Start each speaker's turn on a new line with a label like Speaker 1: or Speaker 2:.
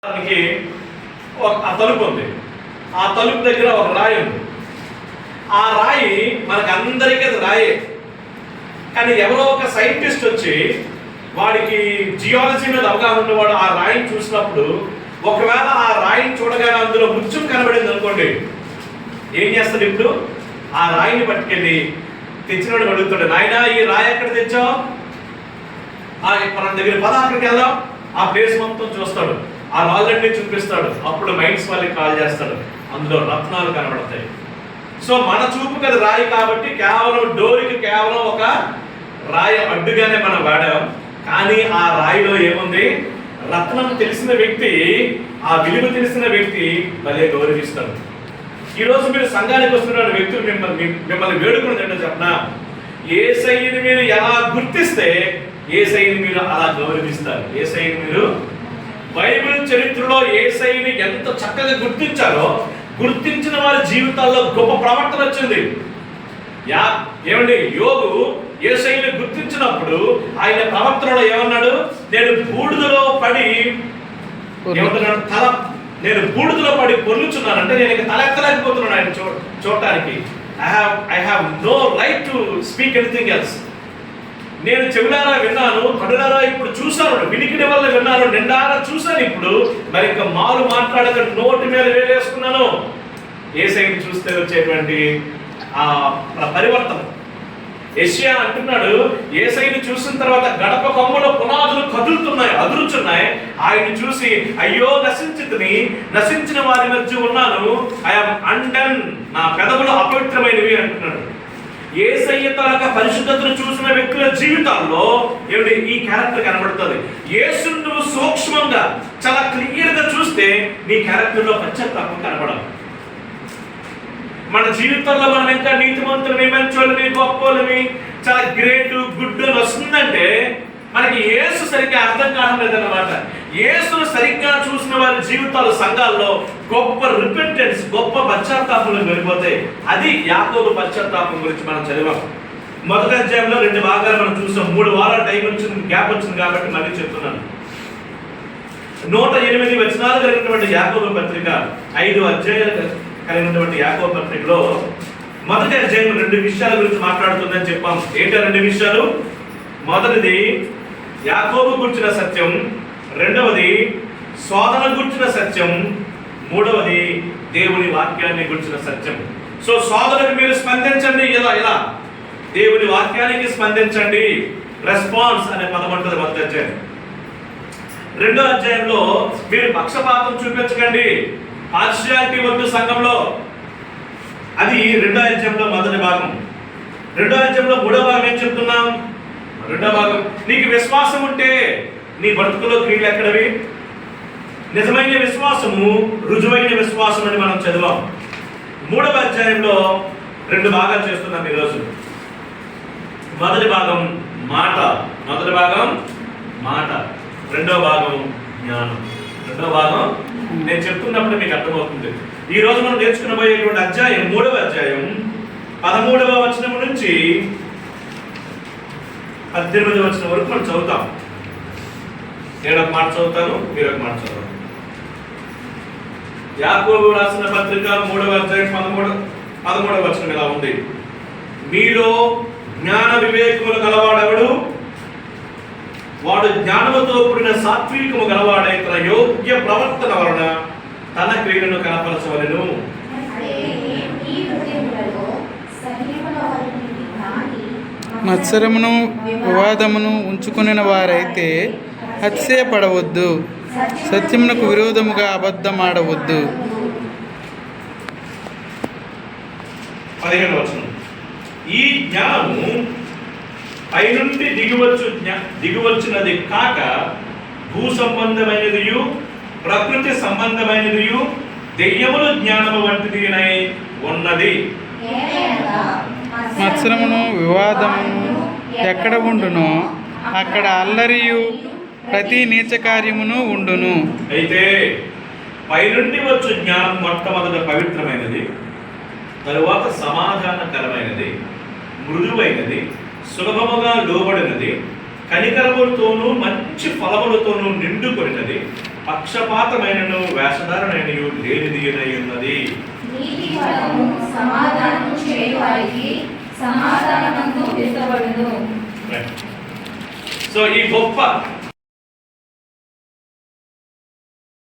Speaker 1: దానికి ఆ తలుపు ఉంది. ఆ తలుపు దగ్గర ఒక రాయి ఉంది. ఆ రాయి మనకు అందరికీ అది రాయే. కానీ ఎవరో ఒక సైంటిస్ట్ వచ్చి వాడికి జియాలజీ మీద అవగాహన ఉన్నవాడు ఆ రాయిని చూసినప్పుడు, ఒకవేళ ఆ రాయిని చూడగానే అందులో ముత్యం కనబడింది అనుకోండి, ఏం చేస్తాడు? ఇప్పుడు ఆ రాయిని పట్టుకెళ్ళి తెచ్చినవాడు అడుగుతాడు, నాయనా ఈ రాయి ఎక్కడ తెచ్చావు? మన దగ్గర పద, అక్కడికి వెళ్దాం. ఆ ప్లేస్ మొత్తం చూస్తాడు, ఆ రాళ్ళన్నీ చూపిస్తాడు. అప్పుడు మైండ్స్ వాళ్ళకి కాల్ చేస్తాడు, అందులో రత్నాలు కనబడతాయి. సో మన చూపు కదా రాయి కాబట్టి కేవలం డోరికి కేవలం ఒక రాయి అడ్డుగానే మనం వాడాం. కానీ ఆ రాయిలో ఏముంది? రత్నం తెలిసిన వ్యక్తి, ఆ విలువ తెలిసిన వ్యక్తి భలే గౌరవిస్తాడు. ఈరోజు మీరు సంఘానికి వస్తున్న వ్యక్తులు మిమ్మల్ని వేడుకున్నది ఏంటో చెప్పనా? యేసయ్యని మీరు ఎలా గుర్తిస్తే యేసయ్యని మీరు అలా గౌరవిస్తారు. యేసయ్యని మీరు బైబిల్ చరిత్రలో యేసయ్యని ఎంత చక్కగా గుర్తించారో, గుర్తించిన వారి జీవితాల్లో గొప్ప ప్రవర్తన వచ్చింది. ఏమండి, యోగు యేసయ్యని గుర్తించినప్పుడు ఆయన ప్రవర్తనలో ఏమన్నాడు? నేను బూడిదలో పడి ఏమంటున్నాడు? నేను బూడిదలో పడి పొర్లుచున్నాను అంటే నేను తల ఎత్తలేకపోతున్నాను ఆయన చూడటానికి. I have no right to speak anything else. నేను చెవిలారా విన్నాను, కడులారా ఇప్పుడు చూశాను, వినికిడి వల్ల విన్నాను, నిండారా చూశాను. ఇప్పుడు మరి ఇంకా మారు మాట్లాడక నోటి మీద వేలేసుకున్నాను. యేసయ్యని చూస్తే వచ్చేటువంటి ఆ పరివర్తన. యెషయా అంటున్నాడు, యేసయ్యని చూసిన తర్వాత గడప కొమ్మలో పునాదులు కదులుతున్నాయి, అదురుచున్నాయి. ఆయన్ని చూసి అయ్యో నశించిన వారి మధ్య ఉన్నాను, ఐఎమ్ అన్డన్, నా పెదవులు అపవిత్రమైనవి అంటున్నాడు. యేసయ్య తరగ పరిశుద్ధతను చూసిన వ్యక్తుల జీవితాల్లో ఏమిటి ఈ క్యారెక్టర్ కనబడుతుంది. యేసును నువ్వు సూక్ష్మంగా చాలా క్లియర్ గా చూస్తే నీ క్యారెక్టర్లో పశ్చాత్తాపం కనబడాలి. మన జీవితంలో మనం ఇంకా నీతిమంతులమి, మంచోళ్ళమి, గొప్పోళ్ళమి, చాలా గ్రేట్ గుడ్ అని వస్తుందంటే మనకి యేసు సరిగ్గా అర్థం కావడం లేదన్నమాట. యేసును సరిగ్గా చూసిన వారి జీవితాలు సంఘాల్లో గొప్ప రిపెంటెన్స్, గొప్ప పశ్చాత్తాపంలో వెళ్ళిపోతాయి. అది యాకోబు పశ్చాత్తాపం గురించి మనం చదివాం. మొదటి అధ్యాయంలో 2 భాగాలు మనం చూసాం. 3 వారాల టైం వచ్చింది, గ్యాప్ వచ్చింది కాబట్టి మళ్ళీ చెప్తున్నాను. 108 వచనాలు కలిగినటువంటి యాకోబు పత్రిక, 5 అధ్యాయాలు కలిగినటువంటి యాకోబు పత్రికలో మొదటి అధ్యాయం 2 విషయాల గురించి మాట్లాడుతుందని చెప్పాం. ఏంటో 2 విషయాలు? మొదటిది యాకోబు గురించిన సత్యం, రెండవది శోధన గురించిన సత్యం, మూడవది దేవుని వాక్యాన్ని గురించిన సత్యం. సో శోధనకు మీరు స్పందించండి, ఇలా దేవుని వాక్యానికి స్పందించండి. రెస్పాన్స్ అనే పదం అంటుంది మొదటి అధ్యాయం. 2వ అధ్యాయంలో మీరు పక్షపాతం చూపించకండి, పార్షియాలిటీ వద్దు సంఘంలో. అది 2వ అధ్యాయంలో మొదటి భాగం. 2వ అధ్యాయంలో 3వ భాగం ఏం చెప్తున్నాం? 2వ భాగం, నీకు విశ్వాసం ఉంటే నీ బ్రతుకులో క్రియలు ఎక్కడవి? నిజమైన విశ్వాసము, రుజువైన విశ్వాసం అని మనం చదివాం. 3వ అధ్యాయంలో 2 భాగాలు చేస్తున్నాం ఈరోజు. మొదటి భాగం మాట, రెండవ భాగం జ్ఞానం. 2వ భాగం నేను చెప్తున్నప్పుడు మీకు అర్థమవుతుంది. ఈ రోజు మనం నేర్చుకునబోయేటువంటి అధ్యాయం 3వ అధ్యాయం 13వ వచనం నుంచి 18వ వచనం వరకు మనం చదువుతాం. నేను ఒక మాట చదువుతాను, మీరు ఒక మాట చదువుతాను. యాకోబు రాసిన పత్రిక 3వ అధ్యాయం 13వ వచనం ఇలా ఉంది. మీలో జ్ఞాన వివేకములు గలవాడెవడు? వాడు జ్ఞానముతో కూడిన సాత్వికము గలవాడై తన యోగ్య ప్రవర్తన వలన తన క్రియలను కనపరచవలెను.
Speaker 2: మత్సరమును వివాదమును ఉంచుకుని వారైతే అతిశయపడవద్దు, సత్యమునకు విరోధముగా అబద్ధమాడవద్దు.
Speaker 1: 15వ వచనం, ఈ జ్ఞానము పైనుండి దిగివచ్చినది కాక భూ సంబంధమైనదియు ప్రకృతి సంబంధమైనదియు దెయ్యముల జ్ఞానము వంటిదినై ఉన్నది.
Speaker 2: మత్సరమును వివాదమును ఎక్కడ ఉండునో అక్కడ అల్లరియు ప్రతి నీచ కార్యమును ఉండును.
Speaker 1: అయితే పైనుండి వచ్చు జ్ఞానం మొట్టమొదట పవిత్రమైనది, తరువాత సమాధానకరమైనది, మృదువైనది, సులభముగా లోబడినది, కనికరములతోనూ మంచి ఫలములతోనూ నిండుకొనినది, పక్షపాతమైనను వేషధారణైనయు లేనిది అయి ఉన్నది.
Speaker 3: నీతి ఫలము సమాధానము చేయువారికి సమాధానమందు విత్తబడును.
Speaker 1: సో ఈ గొప్ప